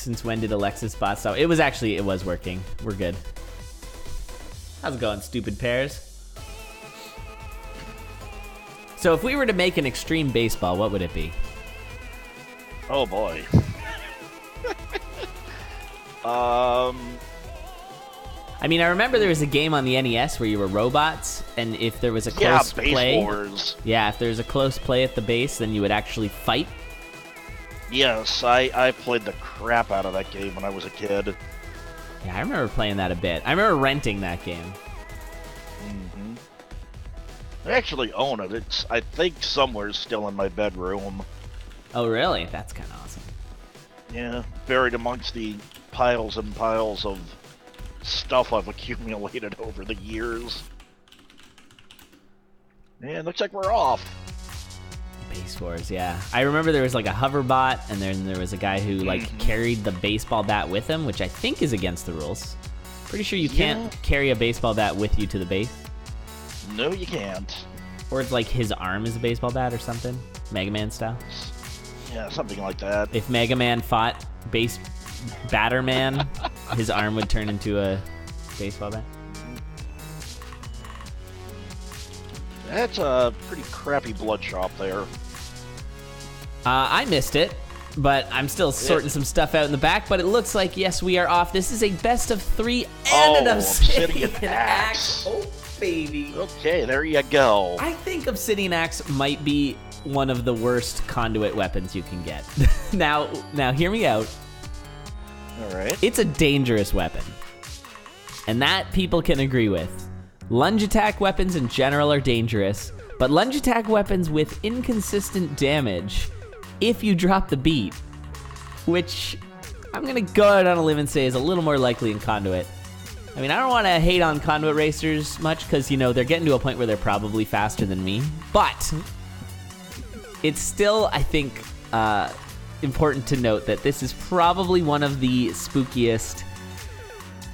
Since when did Alexa's bot stop? It was working. We're good. How's it going, stupid pears? So if we were to make an extreme baseball, what would it be? Oh boy. I mean, I remember there was a game on the NES where you were robots, and if there was a close play, if there was a close play at the base, then you would actually fight. Yes, I played the crap out of that game when I was a kid. Yeah, I remember playing that a bit. I remember renting that game. Mm-hmm. I actually own it. It's, I think, somewhere still in my bedroom. Oh, really? That's kind of awesome. Yeah, buried amongst the piles and piles of stuff I've accumulated over the years. And looks like we're off. Base Wars, yeah. I remember there was like a hover bot, and then there was a guy who like carried the baseball bat with him, which I think is against the rules. Pretty sure you can't carry a baseball bat with you to the base. No, you can't. Or it's like his arm is a baseball bat or something, Mega Man style. Yeah, something like that. If Mega Man fought Batter Man, his arm would turn into a baseball bat. That's a pretty crappy blood shop there. I missed it, but I'm still sorting some stuff out in the back. But it looks like, yes, we are off. This is a best of 3 and an Obsidian Axe. Oh, baby. Okay, there you go. I think Obsidian Axe might be one of the worst conduit weapons you can get. Now, hear me out. All right. It's a dangerous weapon, and that people can agree with. Lunge attack weapons in general are dangerous, but lunge attack weapons with inconsistent damage, if you drop the beat, which I'm gonna go out on a limb and say is a little more likely in Conduit. I mean, I don't want to hate on Conduit racers much because, you know, they're getting to a point where they're probably faster than me, but it's still, I think, important to note that this is probably one of the spookiest.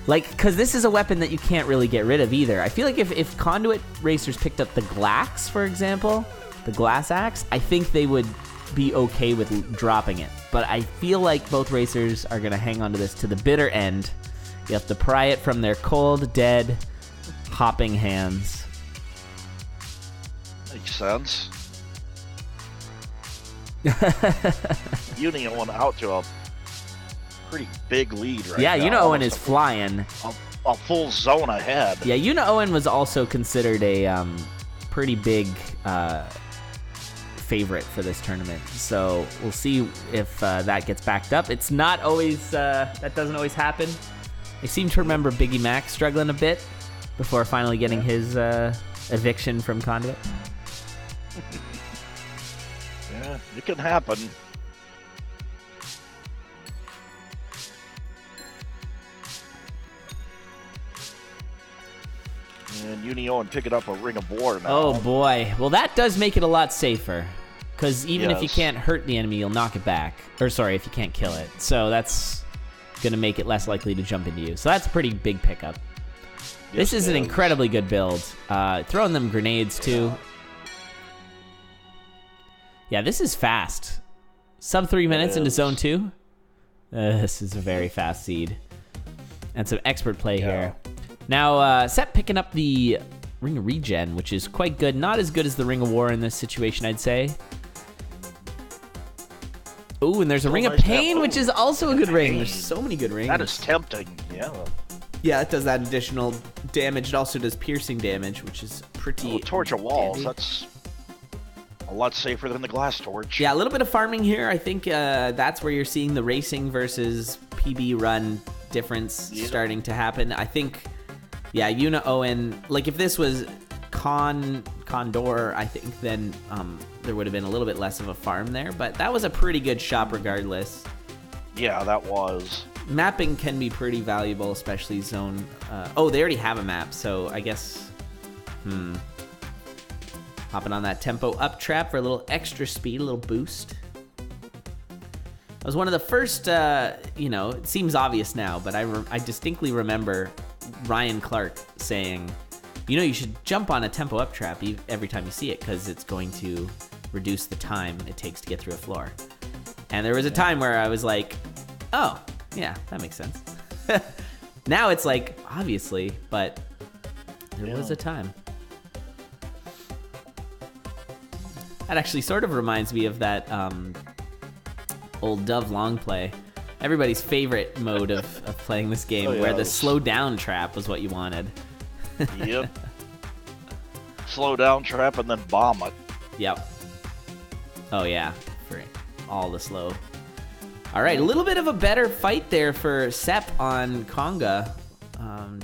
Like, because this is a weapon that you can't really get rid of either. I feel like if Conduit racers picked up the Glax, for example, the Glass Axe, I think they would be okay with dropping it. But I feel like both racers are going to hang on to this to the bitter end. You have to pry it from their cold, dead, hopping hands. Makes sense. Uniowen out to a pretty big lead right now. Yeah, Uniowen is flying. A full zone ahead. Yeah, Uniowen was also considered a pretty big favorite for this tournament. So we'll see if that gets backed up. It's not always, that doesn't always happen. I seem to remember Biggie Mac struggling a bit before finally getting his eviction from Conduit. Yeah, it can happen. And Uniowen picking up a Ring of War now. Oh boy. Well, that does make it a lot safer. Because even if you can't hurt the enemy, you'll knock it back. Or sorry, if you can't kill it. So that's going to make it less likely to jump into you. So that's a pretty big pickup. This is an incredibly good build. Throwing them grenades too. Yeah, this is fast. Sub 3 minutes into zone 2. This is a very fast seed. And some expert play here. Now, Sept picking up the Ring of Regen, which is quite good. Not as good as the Ring of War in this situation, I'd say. Ooh, and there's a Ring of Pain, which is also a good ring. There's so many good rings. That is tempting, yeah. Yeah, it does that additional damage. It also does piercing damage, which is pretty torch of walls, dandy. That's a lot safer than the glass torch. Yeah, a little bit of farming here. I think that's where you're seeing the racing versus PB run difference starting to happen. I think, yeah, Uniowen, like if this was Condor, I think then there would have been a little bit less of a farm there, but that was a pretty good shop regardless. Yeah, that was. Mapping can be pretty valuable, especially zone. Oh, they already have a map, so I guess. Hopping on that tempo up trap for a little extra speed, a little boost. That was one of the first, it seems obvious now, but I distinctly remember Ryan Clark saying, you should jump on a tempo up trap every time you see it because it's going to reduce the time it takes to get through a floor. And there was a time where I was like, oh, Yeah, that makes sense. Now it's like, obviously, but there was a time. That actually sort of reminds me of that old Dove long play. Everybody's favorite mode of playing this game, where the slow down trap was what you wanted. Yep. Slow down trap and then bomb it. Yep. Oh yeah, for all the slow. All right, a little bit of a better fight there for Sept on Conga.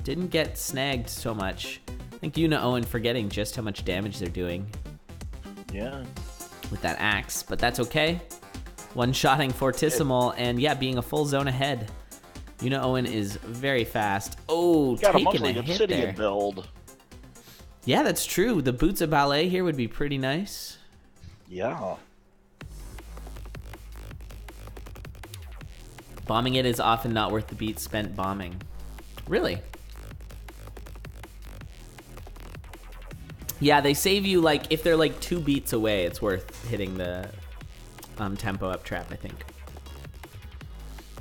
Didn't get snagged so much. I think Uniowen forgetting just how much damage they're doing. Yeah. With that axe, but that's okay. One-shotting Fortissimo, and yeah, being a full zone ahead. Uniowen is very fast. Oh, got taking a a mostly hit obsidian there. build. Yeah, that's true. The boots of ballet here would be pretty nice. Yeah. Bombing it is often not worth the beat spent bombing. Really? Yeah, they save you, like, if they're like 2 beats away, it's worth hitting the tempo up trap, I think.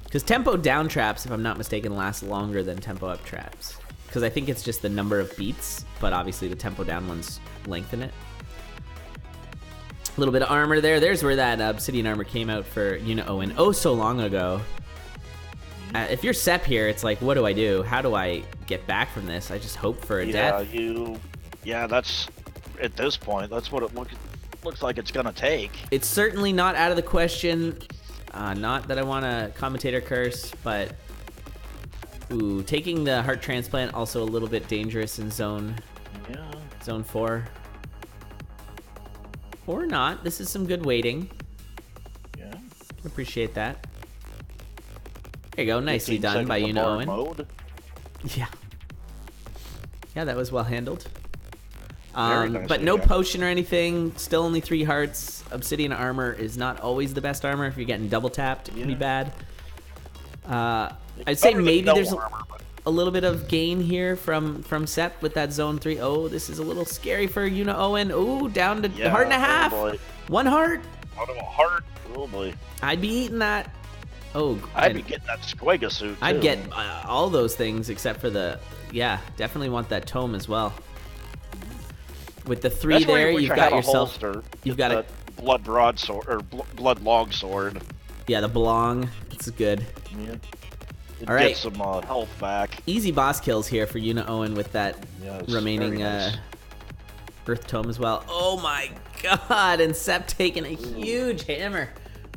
Because tempo down traps, if I'm not mistaken, last longer than tempo up traps. Because I think it's just the number of beats, but obviously the tempo down ones lengthen it. A little bit of armor there. There's where that obsidian armor came out for Uniowen oh so long ago. If you're Sept here, it's like, what do I do? How do I get back from this? I just hope for a death. Yeah, that's, at this point, that's what it looks like it's gonna take. It's certainly not out of the question. Not that I want to commentator curse, but ooh, taking the heart transplant also a little bit dangerous in zone 4. Or not. This is some good waiting. Yeah. Appreciate that. There you go. Nicely done by Uniowen. Yeah. Yeah, that was well handled. But no potion or anything. Still only 3 hearts. Obsidian armor is not always the best armor. If you're getting double tapped, it can be bad. I'd say maybe there's a little bit of gain here from Sept with that zone 3. Oh, this is a little scary for Uniowen. Oh, down to heart and a half. Boy. 1 heart. Out of a heart. Oh boy. I'd be eating that. Oh, I'd be getting that Squega suit too. I'd get all those things except for the, definitely want that tome as well. With the 3 there, you've got yourself. You've got a blood broadsword or blood longsword. Yeah, the belong. This is good. Yeah. All right. Get some health back. Easy boss kills here for Uniowen with that remaining Earth Tome as well. Oh my god! And Sept taking a huge hammer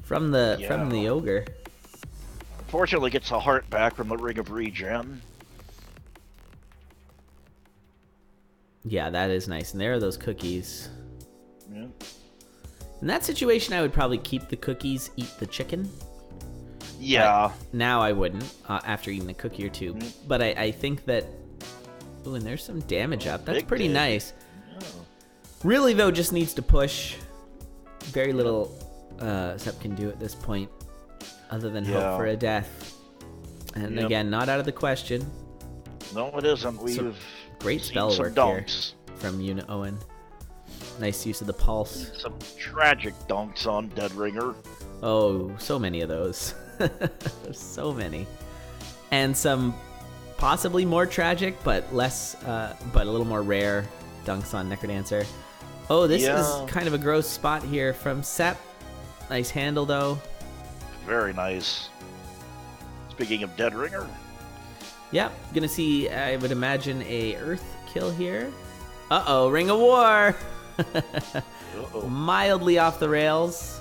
from the ogre. Fortunately, gets a heart back from the Ring of Regen. Yeah, that is nice. And there are those cookies. Yeah. In that situation, I would probably keep the cookies, eat the chicken. Yeah. But now I wouldn't, after eating a cookie or 2. But I think that... Ooh, and there's some damage up. That's pretty nice. Yeah. Really, though, just needs to push. Very little Sept can do at this point, other than hope for a death. And again, not out of the question. No, it isn't. We've great spell work here from Uniowen. Nice use of the pulse. Some tragic dunks on Deadringer. Oh, so many of those. So many. And some possibly more tragic, but less, but a little more rare dunks on Necrodancer. Oh, this is kind of a gross spot here from Sept. Nice handle, though. Very nice. Speaking of Deadringer. Yep, gonna see, I would imagine, a Earth kill here. Uh-oh, Ring of War! Mildly off the rails.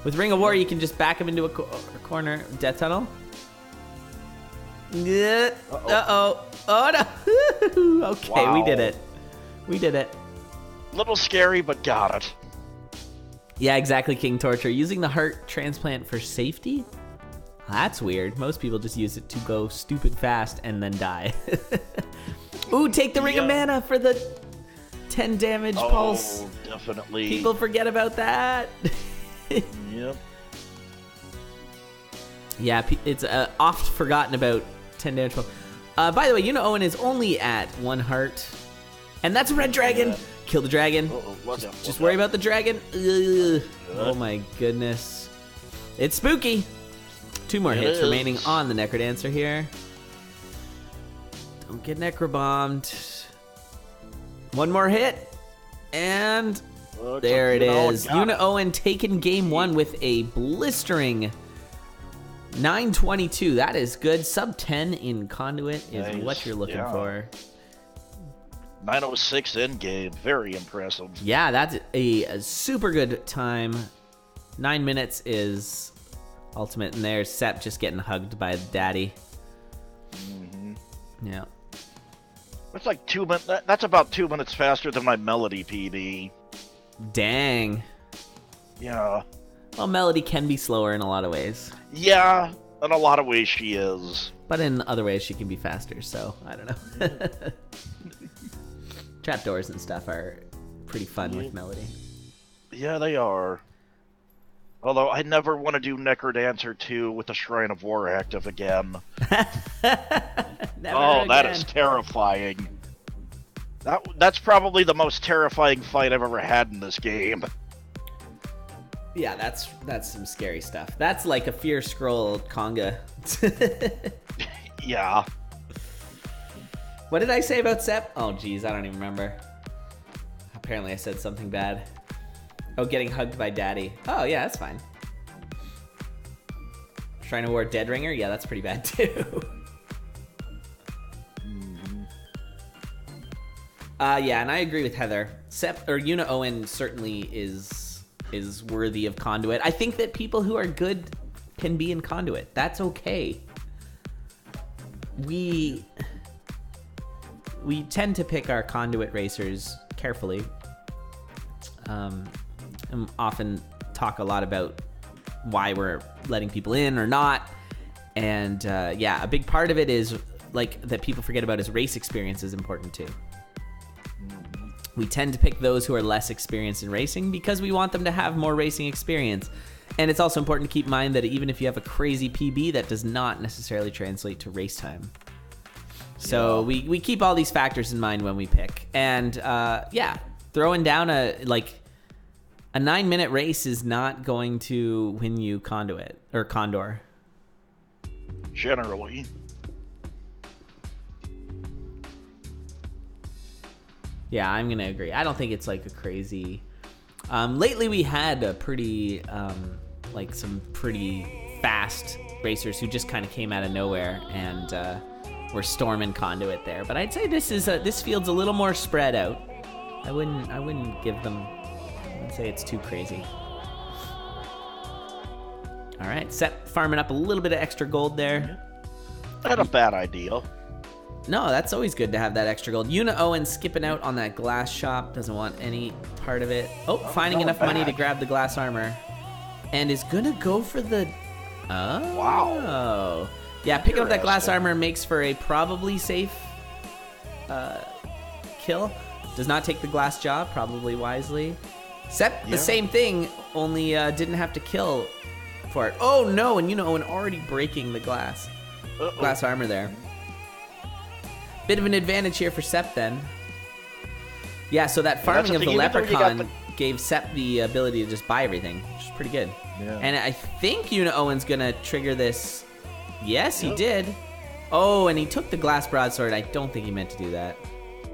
With Ring of War, you can just back him into a corner. Death Tunnel. Uh-oh. Oh, no. Okay, we did it. We did it. Little scary, but got it. Yeah, exactly, King Torture. Using the heart transplant for safety? That's weird. Most people just use it to go stupid fast and then die. Ooh, take the Ring of Mana for the 10 damage pulse. Oh, definitely. People forget about that. Yep. Yeah, it's oft forgotten about 10 damage pulse. By the way, Uniowen is only at 1 heart. And that's a red dragon. Kill the dragon. Just worry about the dragon. Ugh. Oh my goodness. It's spooky. 2 more It hits is. remaining on the Necrodancer here. Don't get necrobombed. 1 more hit. And there it is. Uniowen taking game 1 with a blistering 922. That is good. Sub 10 in Conduit is Nice. what you're looking for. 906 in game. Very impressive. Yeah, that's a super good time. 9 minutes is ultimate, and there's Sept just getting hugged by daddy. Yeah. It's like 2 minutes. That's about 2 minutes faster than my Melody PB. Dang. Yeah. Well, Melody can be slower in a lot of ways. Yeah, in a lot of ways she is. But in other ways, she can be faster, so I don't know. Trapdoors and stuff are pretty fun with Melody. Yeah, they are. Although I never want to do Necrodancer 2 with the Shrine of War active again. That is terrifying. That's probably the most terrifying fight I've ever had in this game. Yeah, that's some scary stuff. That's like a Fear Scroll Conga. Yeah. What did I say about Sept? Oh, geez, I don't even remember. Apparently I said something bad. Oh, getting hugged by daddy. Oh, yeah, that's fine. Shrine of War Dead Ringer? Yeah, that's pretty bad, too. Yeah, and I agree with Heather. Uniowen certainly is worthy of Conduit. I think that people who are good can be in Conduit. That's okay. We tend to pick our Conduit racers carefully. And often talk a lot about why we're letting people in or not. And yeah, a big part of it is like that people forget about is race experience is important too. We tend to pick those who are less experienced in racing because we want them to have more racing experience. And it's also important to keep in mind that even if you have a crazy PB, that does not necessarily translate to race time. So we keep all these factors in mind when we pick. And yeah, throwing down a 9-minute race is not going to win you Conduit or Condor. Generally. Yeah, I'm going to agree. I don't think it's like a crazy... lately we had a pretty, some pretty fast racers who just kind of came out of nowhere and were storming Conduit there. But I'd say this field's a little more spread out. I wouldn't give them... I wouldn't say it's too crazy. All right, Sept farming up a little bit of extra gold there. Not a bad idea. No, that's always good to have that extra gold. Uniowen skipping out on that glass shop. Doesn't want any part of it. Oh, finding enough money to grab the glass armor. And is going to go for the... Oh. Wow. Yeah, picking up that glass armor makes for a probably safe kill. Does not take the glass jaw, probably wisely. Sept, the same thing, only didn't have to kill for it. Oh, no, and Uniowen already breaking the glass armor there. Bit of an advantage here for Sept then. Yeah, so that farming of the leprechaun gave Sept the ability to just buy everything, which is pretty good. Yeah. And I think Uniowen's gonna trigger this. Yes, he did. Oh, and he took the glass broadsword. I don't think he meant to do that.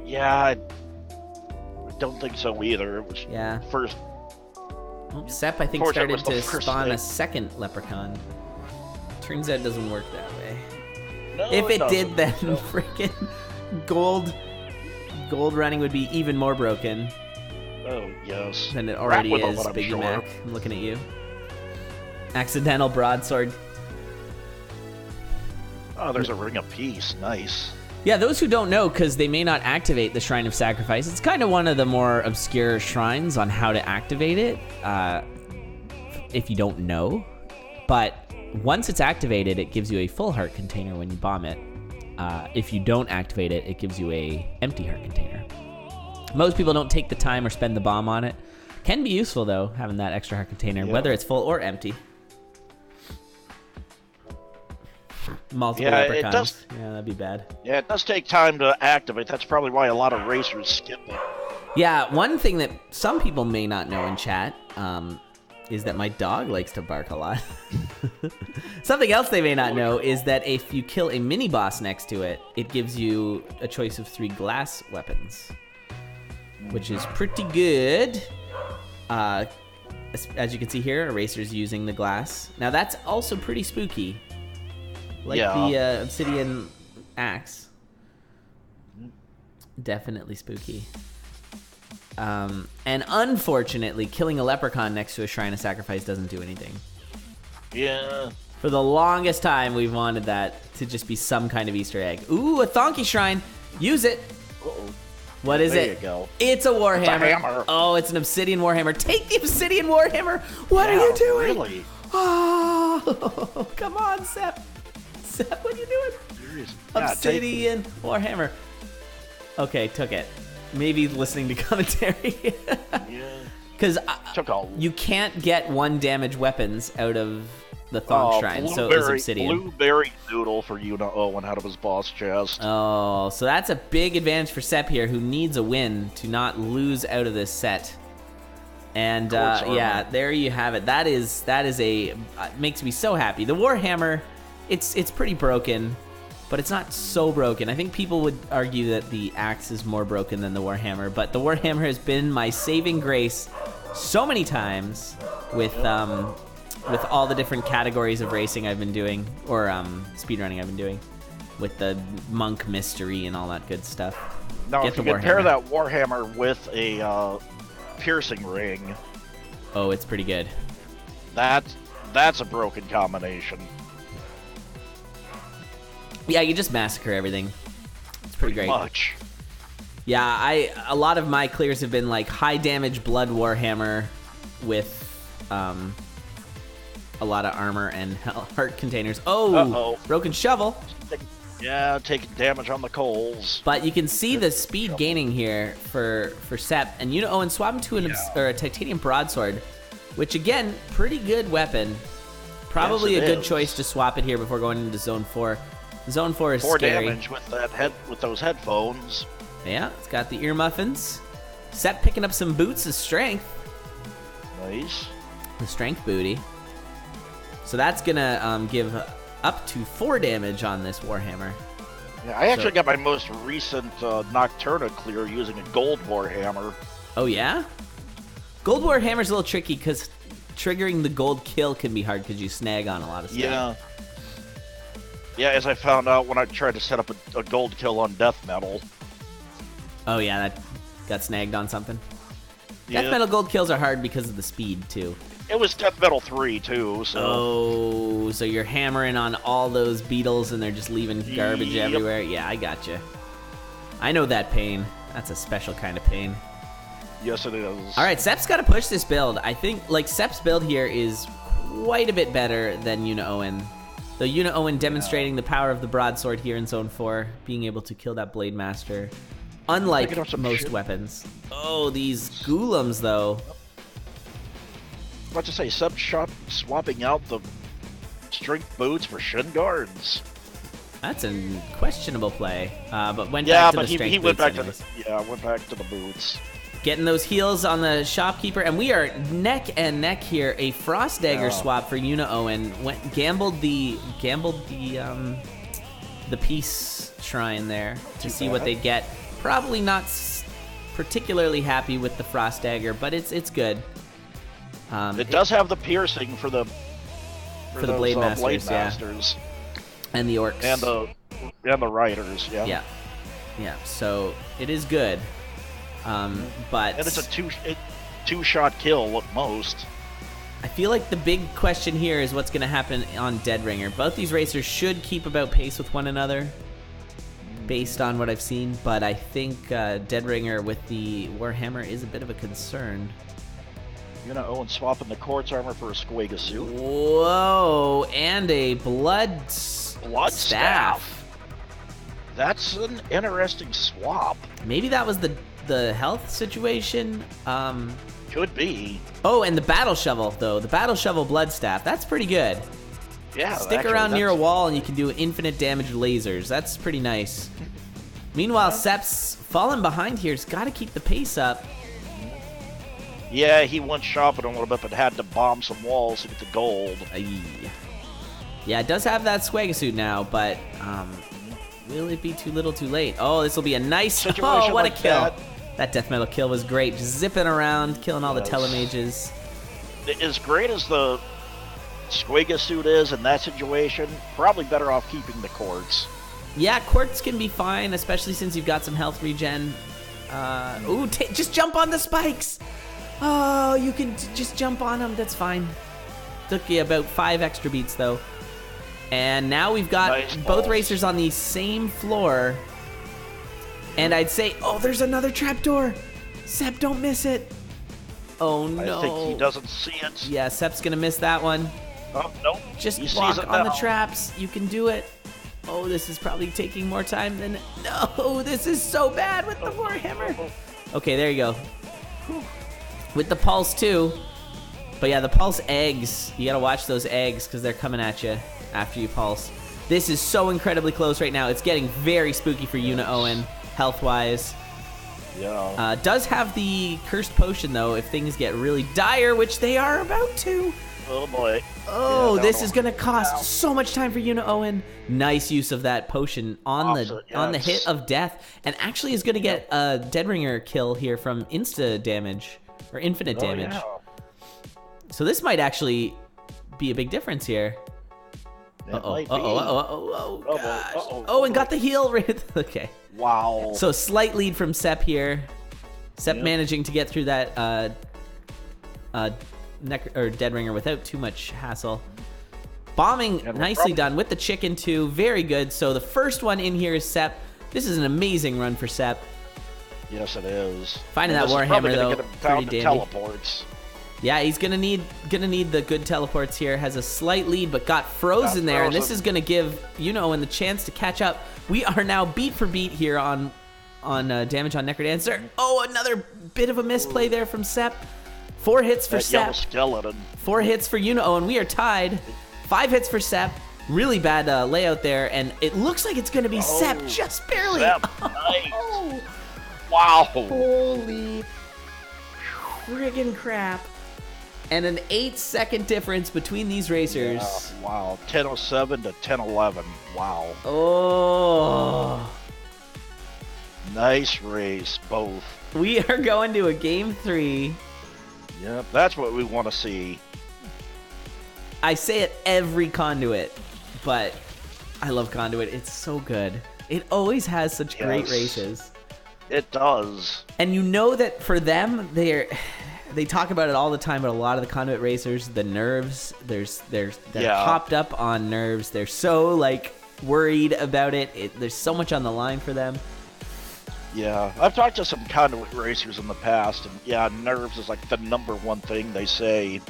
Yeah, I don't think so either. It was first. Oh, Sept, I think, started to spawn a second leprechaun. Turns out it doesn't work that way. No, if it did, then freaking gold running would be even more broken. Oh, yes. Than it already is, Biggie Mac. I'm looking at you. Accidental broadsword. Oh, there's a Ring of Peace. Nice. Yeah, those who don't know, because they may not activate the Shrine of Sacrifice, it's kind of one of the more obscure shrines on how to activate it, if you don't know. But once it's activated, it gives you a full heart container when you bomb it. If you don't activate it, it gives you a empty heart container. Most people don't take the time or spend the bomb on it. Can be useful, though, having that extra heart container, whether it's full or empty. Multiple leprechauns. Yeah, that'd be bad. Yeah, it does take time to activate. That's probably why a lot of racers skip it. Yeah, one thing that some people may not know in chat is that my dog likes to bark a lot. Something else they may not know is that if you kill a mini boss next to it, it gives you a choice of 3 glass weapons, which is pretty good. As you can see here, Eraser's using the glass. Now that's also pretty spooky, like the obsidian axe. Definitely spooky. And unfortunately, killing a leprechaun next to a shrine of sacrifice doesn't do anything. Yeah. For the longest time, we've wanted that to just be some kind of Easter egg. Ooh, a Thonky shrine. Use it. Uh-oh. What is There it? you go. It's a warhammer. It's a hammer. Oh, it's an obsidian warhammer. Take the obsidian warhammer. What are you doing? Really? Oh, come on, Sept. Sept, what are you doing? Seriously. Obsidian warhammer. Okay, took it. Maybe listening to commentary. Yeah. Because Took all. you can't get 1 damage weapons out of the Thonk Shrine, so it was obsidian. Blueberry noodle for Uniowen out of his boss chest. Oh, so that's a big advantage for Sept here, who needs a win to not lose out of this set. And yeah, there you have it. That is a makes me so happy. The Warhammer, it's pretty broken, but it's not so broken. I think people would argue that the axe is more broken than the Warhammer, but the Warhammer has been my saving grace so many times with all the different categories of racing I've been doing, or speedrunning I've been doing, with the monk mystery and all that good stuff. Now, if you compare that Warhammer with a piercing ring, oh, it's pretty good. That's a broken combination. Yeah, you just massacre everything. It's pretty great. Much. Yeah, a lot of my clears have been like high damage blood warhammer with a lot of armor and heart containers. Oh, broken shovel. Yeah, taking damage on the coals. But you can see the speed gaining here for Sept, and Uniowen swap him to a titanium broadsword, which again, pretty good weapon. Probably a good choice to swap it here before going into Zone 4. Zone 4 is 4 scary. damage with those headphones. Yeah, it's got the ear muffins. Sept picking up some boots of strength. Nice. The strength booty. So that's gonna give up to 4 damage on this Warhammer. Yeah, I actually got my most recent Nocturna clear using a gold Warhammer. Oh yeah? Gold Warhammer's a little tricky because triggering the gold kill can be hard because you snag on a lot of stuff. Yeah. Yeah, as I found out when I tried to set up a gold kill on Death Metal. Oh yeah, that got snagged on something. Yep. Death Metal gold kills are hard because of the speed too. It was Death Metal 3 too, so... Oh, so you're hammering on all those beetles and they're just leaving garbage everywhere? Yeah, I gotcha. I know that pain. That's a special kind of pain. Yes, it is. Alright, Sept's got to push this build. I think, like, Sept's build here is quite a bit better than Uniowen. Though Uniowen demonstrating the power of the broadsword here in Zone 4, being able to kill that Blade Master. Unlike most weapons. Oh, these Ghoulems, though. What to say, swapping out the strength boots for shin guards. That's a questionable play, but went back to the strength boots anyways. Went back to the boots. Getting those heals on the shopkeeper, and we are neck and neck here. A Frost Dagger swap for Uniowen. Gambled the peace shrine there to see what they get. Probably not particularly happy with the Frost Dagger, but it's good. It does have the piercing for the Blade Masters, and the orcs and the riders, yeah. So it is good, but and it's a two-shot kill at most. I feel like the big question here is what's going to happen on Deadringer. Both these racers should keep about pace with one another, based on what I've seen, but I think Deadringer with the Warhammer is a bit of a concern. Uniowen swapping the quartz armor for a Squega suit. Whoa, and a blood staff. That's an interesting swap. Maybe that was the health situation. Could be. Oh, and the battle shovel though. The battle shovel blood staff. That's pretty good. Yeah. Stick around near a wall and you can do infinite damage lasers. That's pretty nice. Meanwhile, Sept's falling behind here. He's got to keep the pace up. Yeah, he went shopping a little bit, but had to bomb some walls to get the gold. Yeah, it does have that swag suit now, but will it be too little too late? Oh, this will be a nice... Situation Oh, what like a kill. that. Death metal kill was great. Just zipping around, killing all the telemages. As great as the Squega suit is in that situation, probably better off keeping the quartz. Yeah, quartz can be fine, especially since you've got some health regen. Ooh, just jump on the spikes. Oh, you can just jump on them. That's fine. Took you about 5 extra beats, though. And now we've got both racers on the same floor. And I'd say, oh, there's another trapdoor. Sept, don't miss it. Oh, no. I think he doesn't see it. Yeah, Sept's going to miss that one. Oh, nope. Just walk on the traps. You can do it. Oh, this is probably taking more time than... No, this is so bad with the Warhammer. Okay, there you go. With the pulse, too. But yeah, the pulse eggs. You got to watch those eggs because they're coming at you after you pulse. This is so incredibly close right now. It's getting very spooky for Uniowen, health-wise. Yeah. Does have the cursed potion, though, if things get really dire, which they are about to. Oh, boy. Oh, this is going to cost so much time for Uniowen. Nice use of that potion on the hit of death. And actually is going to get a Deadringer kill here from insta damage, or infinite damage. Yeah. So this might actually be a big difference here. Uh-oh. Oh, and got the heal. Okay. Wow. So slight lead from Sept here. Sept managing to get through that Deadringer without too much hassle. Bombing nicely done with the chicken too. Very good. So the first one in here is Sept. This is an amazing run for Sept. Yes, it is. Finding that Warhammer though, pretty dandy. Teleports. Yeah, he's gonna need the good teleports here. Has a slight lead, but got frozen there, and this is gonna give Uniowen the chance to catch up. We are now beat for beat here on damage on Necrodancer. Oh, another bit of a misplay there from Sept. 4 hits for Sept. Skeleton. 4 hits for Uniowen. We are tied. 5 hits for Sept. Really bad layout there, and it looks like it's gonna be Sept just barely. Sept, nice. Wow. Holy friggin' crap. And an 8-second difference between these racers. Yeah, wow. 10:07 to 10:11. Wow. Oh. Nice race, both. We are going to a game 3. Yep, that's what we want to see. I say it every CoNDUIT, but I love CoNDUIT. It's so good. It always has such great races. It does. And you know that for them, they talk about it all the time, but a lot of the CoNDUIT racers, the nerves, they're hopped up on nerves. They're so like worried about it. There's so much on the line for them. Yeah, I've talked to some CoNDUIT racers in the past, and yeah, nerves is like the #1 thing they say.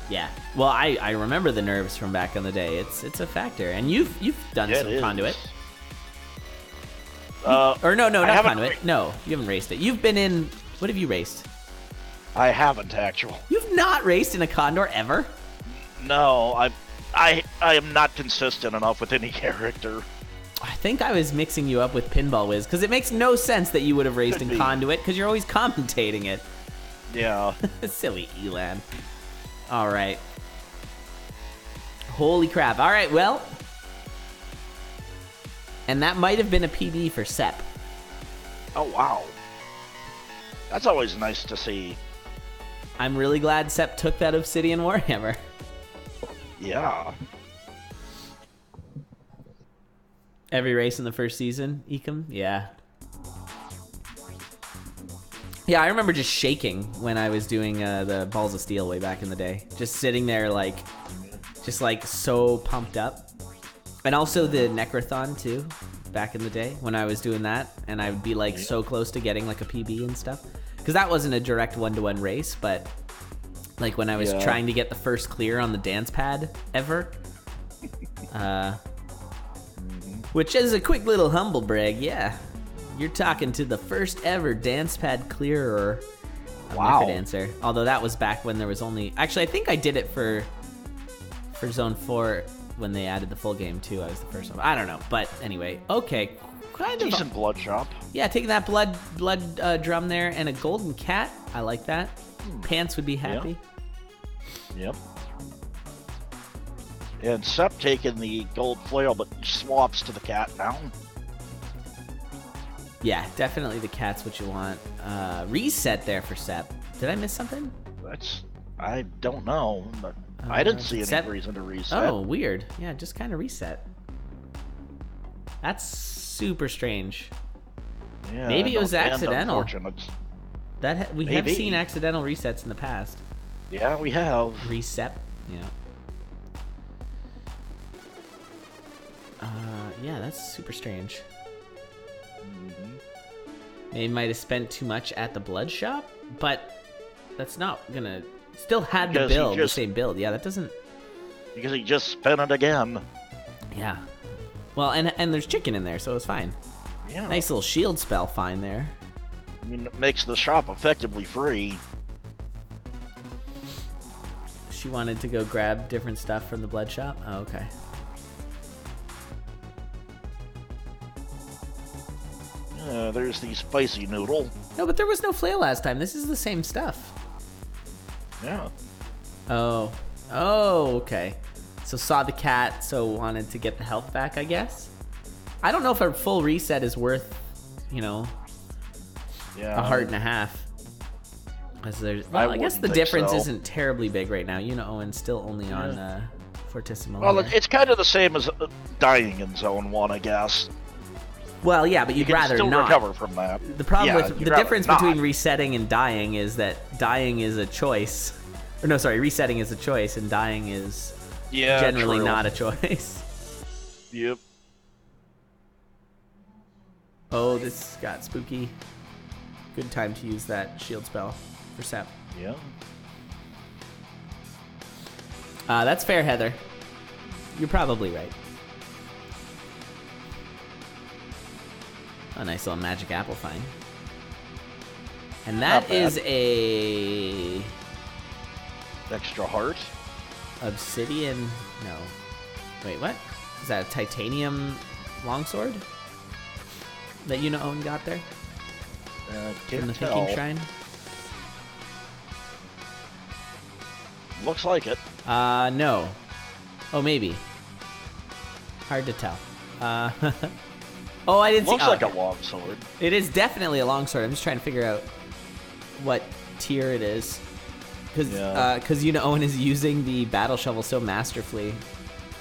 Yeah, well, I remember the nerves from back in the day. It's a factor, and you've done some CoNDUIT. Or no, not CoNDUIT. No, you haven't raced it. You've been in. What have you raced? I haven't actually. You've not raced in a Condor ever? No, I am not consistent enough with any character. I think I was mixing you up with Pinball Wiz, because it makes no sense that you would have raced in CoNDUIT, because you're always commentating it. Yeah. Silly Elan. All right. Holy crap. All right, well. And that might have been a PB for Sept. Oh, wow. That's always nice to see. I'm really glad Sept took that Obsidian Warhammer. Yeah. Every race in the first season, Ecom? Yeah. Yeah, I remember just shaking when I was doing the Balls of Steel way back in the day. Just sitting there just so pumped up. And also the Necrothon too, back in the day when I was doing that. And I would be like so close to getting like a PB and stuff. Because that wasn't a direct 1-to-1 race, but like when I was trying to get the first clear on the dance pad ever. Which is a quick little humble brag, yeah. You're talking to the first ever dance pad clearer of Necrodancer. Although that was back when there was only... Actually, I think I did it for Zone 4 when they added the full game too. I was the first one. I don't know. But anyway, okay. Kind of decent blood shop. Yeah, taking that blood drum there and a golden cat. I like that. Pants would be happy. Yep. And Sept taking the gold flail, but swaps to the cat now. Yeah, definitely the cat's what you want. Reset there for Sept. Did I miss something? I don't know, but I didn't see any reason to reset. Oh, weird. Yeah, just kind of reset. That's super strange. Yeah, maybe it was accidental. Unfortunate. We have seen accidental resets in the past. Yeah, we have. Reset. Yeah. Yeah, that's super strange. They might have spent too much at the blood shop, but that's not gonna. Still had the build, the same build. Yeah, that doesn't. Because he just spent it again. Yeah. Well, and there's chicken in there, so it's fine. Yeah. Nice little shield spell, fine there. I mean, it makes the shop effectively free. She wanted to go grab different stuff from the blood shop. Oh, okay. There's the spicy noodle. No, but there was no flail last time. This is the same stuff. Yeah. Oh. Oh, okay. So saw the cat, so wanted to get the health back, I guess. I don't know if a full reset is worth, a heart and a half. I guess the difference isn't terribly big right now. Owen's still only on Fortissimo. Well, it's kind of the same as dying in Zone 1, I guess. Well, yeah, but you'd rather still not recover from that. The problem with the difference between resetting and dying is that dying is a choice. Or no, sorry, resetting is a choice, and dying is generally not a choice. Yep. Oh, this got spooky. Good time to use that shield spell for Sept. Yeah. That's fair, Heather. You're probably right. A nice little magic apple find. And that is a... extra heart? Obsidian... No. Wait, what? Is that a titanium longsword that Uniowen got there? Can't the tell. Thinking Shrine? Looks like it. No. Oh, maybe. Hard to tell. Oh, I didn't see. Looks like a longsword. It is definitely a longsword. I'm just trying to figure out what tier it is. Because Uniowen is using the battle shovel so masterfully.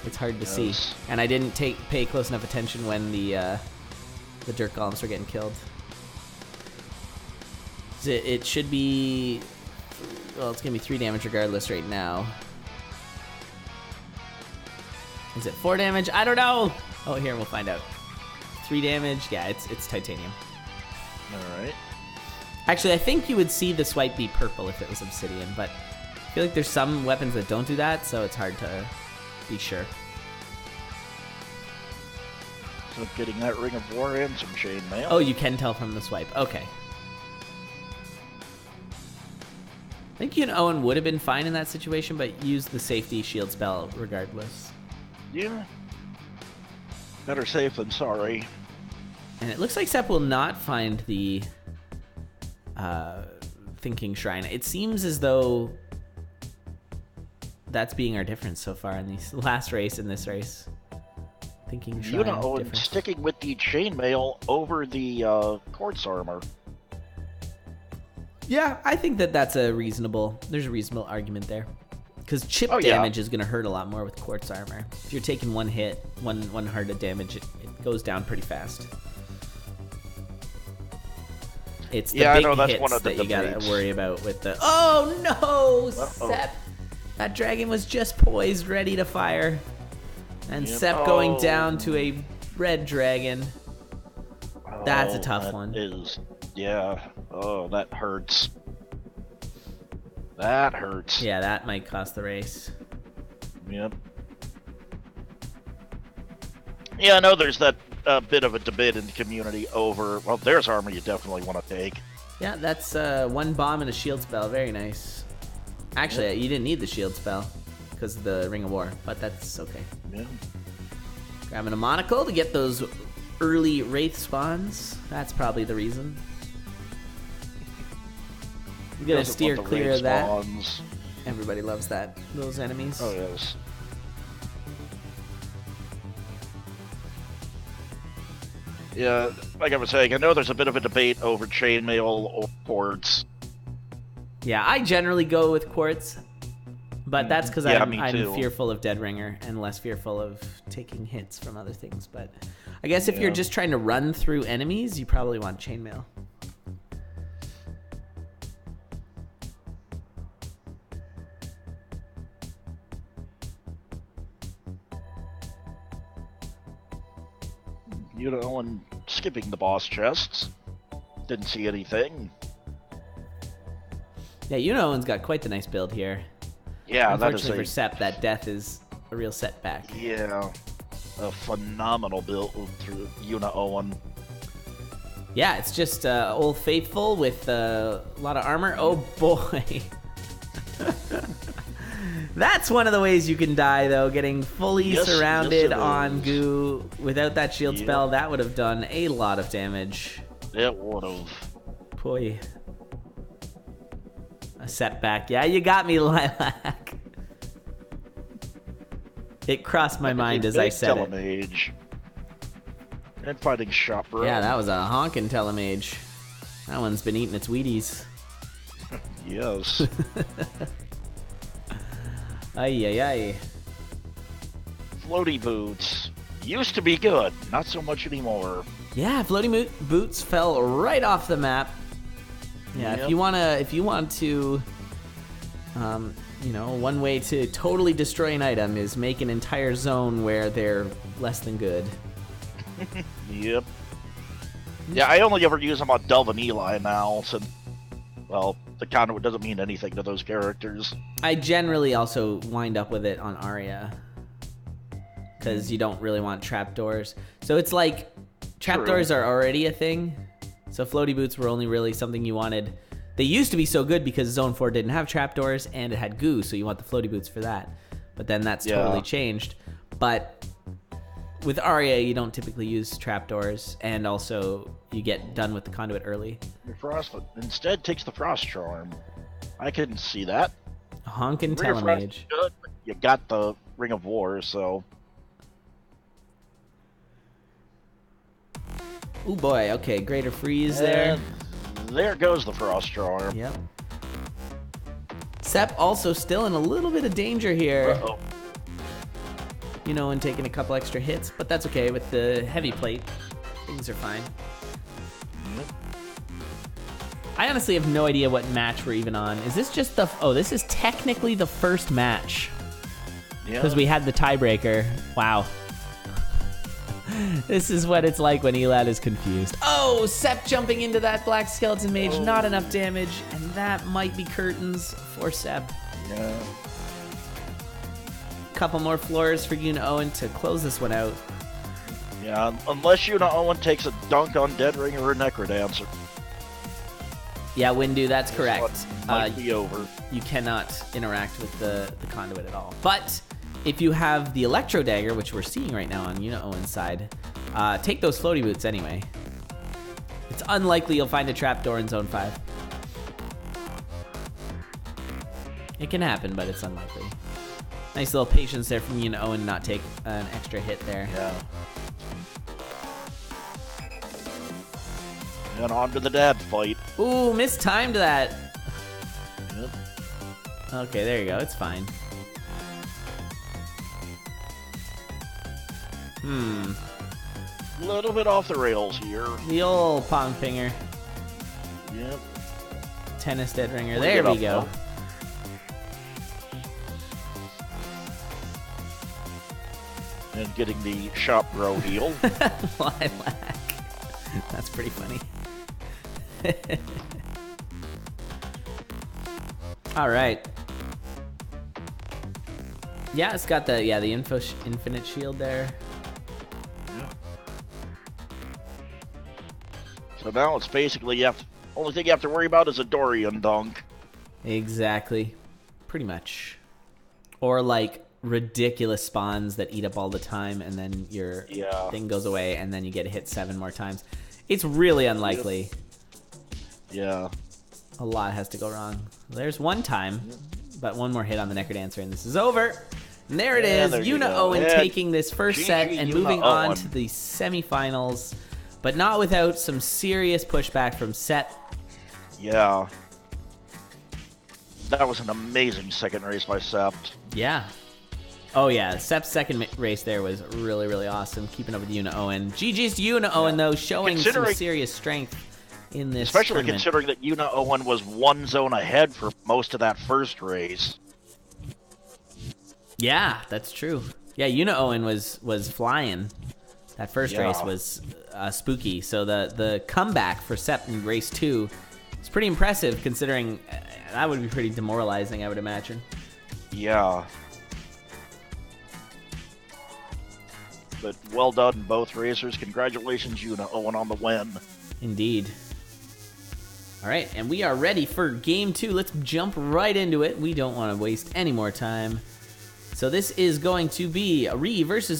It's hard to see. And I didn't pay close enough attention when the dirt golems were getting killed. It should be... Well, it's going to be 3 damage regardless right now. Is it 4 damage? I don't know! Oh, here, we'll find out. 3 damage? Yeah, it's titanium. Alright. Actually, I think you would see the swipe be purple if it was obsidian, but I feel like there's some weapons that don't do that, so it's hard to be sure. So getting that Ring of War and some chainmail. Oh, you can tell from the swipe. Okay. I think Uniowen would have been fine in that situation, but use the safety shield spell regardless. Yeah. Better safe than sorry. And it looks like Sept will not find the Thinking Shrine. It seems as though that's being our difference so far in this last race and this race. Thinking Shrine. Uniowen sticking with the chainmail over the quartz armor. Yeah, I think that's there's a reasonable argument there. Because chip damage is going to hurt a lot more with quartz armor. If you're taking one hit, one heart of damage, it goes down pretty fast. It's the big hits that you got to worry about with the... Oh, no! Sept! That dragon was just poised, ready to fire. And Sept going down to a red dragon. That's a tough one. Oh, that hurts. That hurts. Yeah, that might cost the race. Yep. Yeah, I know there's that bit of a debate in the community over, well, there's armor you definitely want to take. Yeah, that's 1 bomb and a shield spell. Very nice. Actually, you didn't need the shield spell because of the Ring of War, but that's okay. Yeah. Grabbing a monocle to get those early Wraith spawns. That's probably the reason. You gotta steer clear of that. Spawns. Everybody loves those enemies. Oh, yes. Yeah, like I was saying, I know there's a bit of a debate over chainmail or quartz. Yeah, I generally go with quartz, but that's because Yeah, I'm me too. fearful of Dead Ringer and less fearful of taking hits from other things. But I guess if you're just trying to run through enemies, you probably want chainmail. You know, and skipping the boss chests. Didn't see anything. Yeah, Uniowen's got quite the nice build here. Yeah, that is Unfortunately for Sept, that death is a real setback. Yeah, a phenomenal build through Uniowen. Yeah, it's just Old Faithful with a lot of armor. Oh boy. That's one of the ways you can die, though. Getting fully surrounded on goo without that shield spell, that would have done a lot of damage. It would have. Boy. A setback. Yeah, you got me, Lilac. It crossed my mind as I said it. Telemage. And fighting Shopper. Yeah, that was a honkin' Telemage. That one's been eating its Wheaties. Yes. Ay, ay, ay. Floaty boots. Used to be good. Not so much anymore. Yeah, floating boots fell right off the map. Yeah, Yep. if you want to, you know, one way to totally destroy an item is make an entire zone where they're less than good. Yep. Yeah, I only ever use them on Delve and Eli now, since, well, the conduit doesn't mean anything to those characters. I generally also wind up with it on Arya, because you don't really want trapdoors. So it's like, trapdoors are already a thing, so floaty boots were only really something you wanted. They used to be so good because Zone 4 didn't have trapdoors and it had goo, so you want the floaty boots for that. But then that's totally changed. But with Arya, you don't typically use trapdoors, and also you get done with the conduit early. Your Frost instead takes the Frost Charm. I couldn't see that. A honkin' Ring of Frost Telemage. is good, but you got the Ring of War, so... Ooh boy, okay, Greater Freeze there. There goes the Frost Charm. Yep. Sept also still in a little bit of danger here. Uh-oh. You know, and taking a couple extra hits, but that's okay with the heavy plate. Things are fine. I honestly have no idea what match we're even on. Is this just the... Oh, this is technically the first match. Yeah. Because we had the tiebreaker. Wow. This is what it's like when Elad is confused. Oh, Sept jumping into that Black Skeleton Mage. Not enough damage, and that might be curtains for Sept. Yeah. Couple more floors for Uniowen to close this one out. Yeah, unless Uniowen takes a dunk on Dead Ringer or Necrodancer. Yeah, Windu, that's This correct. one might be over. You cannot interact with the conduit at all. But if you have the Electro Dagger, which we're seeing right now on Uniowen's side, take those floaty boots anyway. It's unlikely you'll find a trapdoor in Zone 5. It can happen, but it's unlikely. Nice little patience there from Uniowen, not take an extra hit there. Yeah. And on to the dad fight. Ooh, mistimed that. Yep. Okay, there you go. It's fine. A little bit off the rails here. The old Pong Pinger. Yep. Tennis Dead Ringer. We'll There get we up, go. And getting the shop bro heal. Lilac. That's pretty funny. All right. Yeah, it's got the infinite shield there. Yeah. So now it's basically only thing you have to worry about is a Dorian dunk. Exactly. Pretty much. Or like ridiculous spawns that eat up all the time, and then your thing goes away, and then you get hit 7 more times. It's really unlikely. Yeah. A lot has to go wrong. There's one time, but one more hit on the Necrodancer, and this is over. And there it is. There you Uniowen go. taking this first set and moving on Uniowen. to the semifinals. But but not without some serious pushback from Sept. Yeah. That was an amazing second race by Sept. Yeah. Oh, yeah. Sept's second race there was really, really awesome. Keeping up with Uniowen. GG's to Uniowen, though, showing some serious strength in this Especially tournament. considering that Uniowen was one zone ahead for most of that first race. Yeah, that's true. Yeah, Uniowen was flying. That first race was spooky. So the comeback for Sept in race 2 is pretty impressive, considering that would be pretty demoralizing, I would imagine. Yeah. But well done, both racers. Congratulations, Uniowen, on the win. Indeed. All right, and we are ready for game 2. Let's jump right into it. We don't want to waste any more time. So this is going to be Ree versus